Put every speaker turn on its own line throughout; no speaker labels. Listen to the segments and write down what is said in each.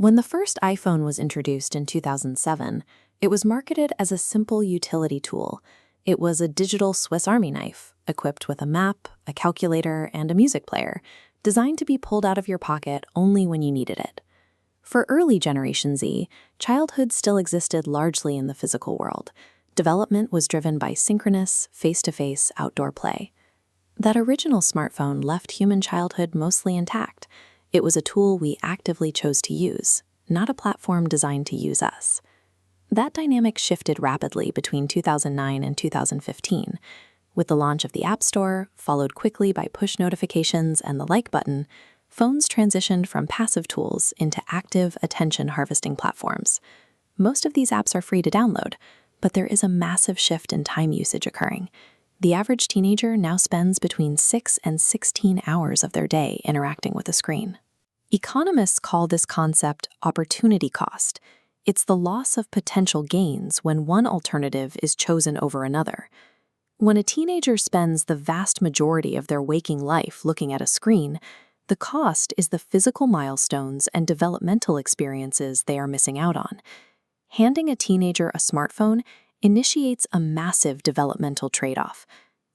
When the first iPhone was introduced in 2007, it was marketed as a simple utility tool. It was a digital Swiss Army knife, equipped with a map, a calculator, and a music player, designed to be pulled out of your pocket only when you needed it. For early Generation Z, childhood still existed largely in the physical world. Development was driven by synchronous, face-to-face outdoor play. That original smartphone left human childhood mostly intact. It was a tool we actively chose to use, not a platform designed to use us. That dynamic shifted rapidly between 2009 and 2015. With the launch of the App Store, followed quickly by push notifications and the like button, phones transitioned from passive tools into active attention-harvesting platforms. Most of these apps are free to download, but there is a massive shift in time usage occurring. The average teenager now spends between 6 and 16 hours of their day interacting with a screen. Economists call this concept opportunity cost. It's the loss of potential gains when one alternative is chosen over another. When a teenager spends the vast majority of their waking life looking at a screen, the cost is the physical milestones and developmental experiences they are missing out on. Handing a teenager a smartphone initiates a massive developmental trade-off.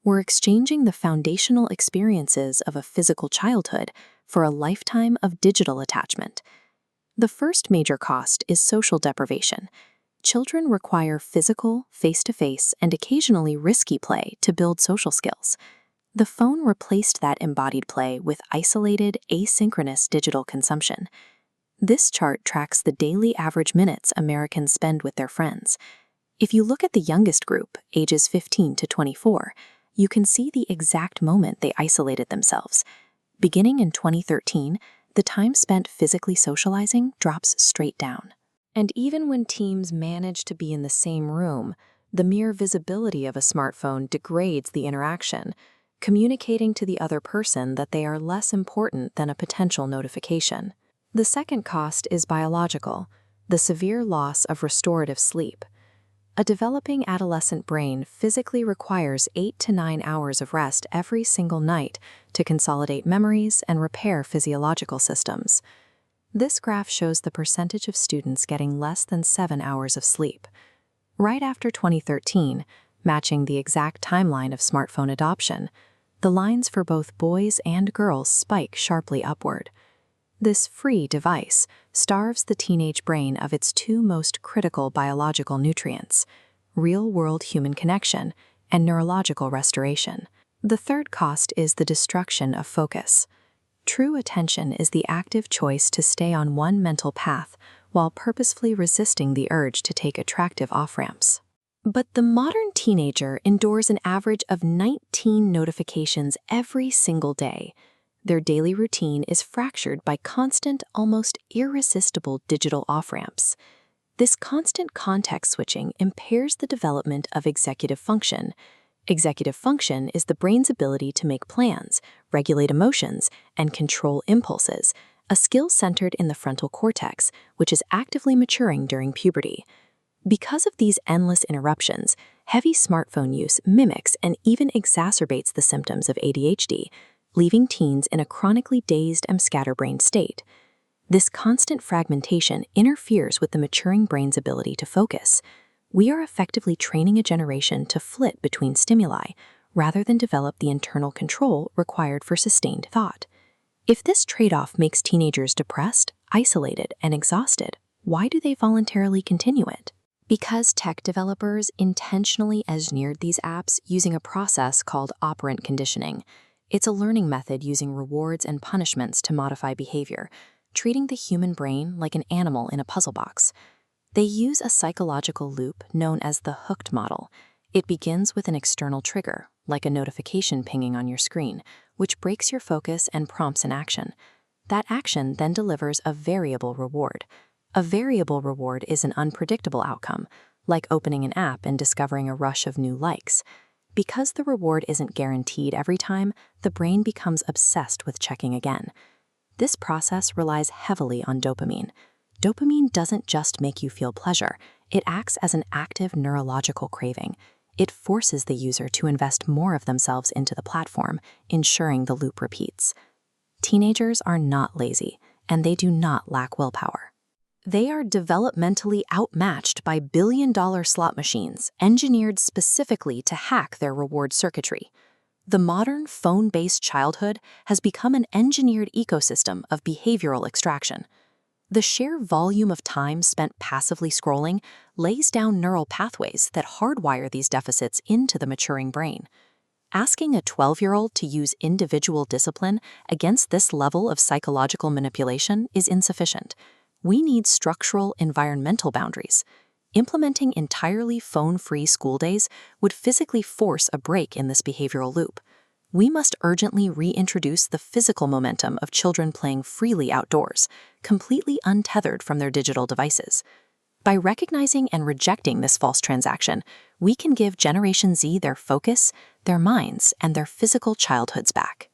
We're exchanging the foundational experiences of a physical childhood for a lifetime of digital attachment. The first major cost is social deprivation. Children require physical, face-to-face, and occasionally risky play to build social skills. The phone replaced that embodied play with isolated, asynchronous digital consumption. This chart tracks the daily average minutes Americans spend with their friends. If you look at the youngest group, ages 15 to 24, you can see the exact moment they isolated themselves. Beginning in 2013, the time spent physically socializing drops straight down. And even when teams manage to be in the same room, the mere visibility of a smartphone degrades the interaction, communicating to the other person that they are less important than a potential notification. The second cost is biological, the severe loss of restorative sleep. A developing adolescent brain physically requires 8 to 9 hours of rest every single night to consolidate memories and repair physiological systems. This graph shows the percentage of students getting less than 7 hours of sleep. Right after 2013, matching the exact timeline of smartphone adoption, the lines for both boys and girls spike sharply upward. This free device starves the teenage brain of its two most critical biological nutrients: real-world human connection and neurological restoration. The third cost is the destruction of focus. True attention is the active choice to stay on one mental path while purposefully resisting the urge to take attractive off-ramps. But the modern teenager endures an average of 19 notifications every single day. Their daily routine is fractured by constant, almost irresistible digital off-ramps. This constant context switching impairs the development of executive function. Executive function is the brain's ability to make plans, regulate emotions, and control impulses, a skill centered in the frontal cortex, which is actively maturing during puberty. Because of these endless interruptions, heavy smartphone use mimics and even exacerbates the symptoms of ADHD, leaving teens in a chronically dazed and scatterbrained state. This constant fragmentation interferes with the maturing brain's ability to focus. We are effectively training a generation to flit between stimuli, rather than develop the internal control required for sustained thought. If this trade-off makes teenagers depressed, isolated, and exhausted, why do they voluntarily continue it? Because tech developers intentionally engineered these apps using a process called operant conditioning. It's a learning method using rewards and punishments to modify behavior, treating the human brain like an animal in a puzzle box. They use a psychological loop known as the hooked model. It begins with an external trigger, like a notification pinging on your screen, which breaks your focus and prompts an action. That action then delivers a variable reward. A variable reward is an unpredictable outcome, like opening an app and discovering a rush of new likes. Because the reward isn't guaranteed every time, the brain becomes obsessed with checking again. This process relies heavily on dopamine. Dopamine doesn't just make you feel pleasure, it acts as an active neurological craving. It forces the user to invest more of themselves into the platform, ensuring the loop repeats. Teenagers are not lazy, and they do not lack willpower. They are developmentally outmatched by billion-dollar slot machines engineered specifically to hack their reward circuitry. The modern phone-based childhood has become an engineered ecosystem of behavioral extraction. The sheer volume of time spent passively scrolling lays down neural pathways that hardwire these deficits into the maturing brain. Asking a 12-year-old to use individual discipline against this level of psychological manipulation is insufficient. We need structural environmental boundaries. Implementing entirely phone-free school days would physically force a break in this behavioral loop. We must urgently reintroduce the physical momentum of children playing freely outdoors, completely untethered from their digital devices. By recognizing and rejecting this false transaction, we can give Generation Z their focus, their minds, and their physical childhoods back.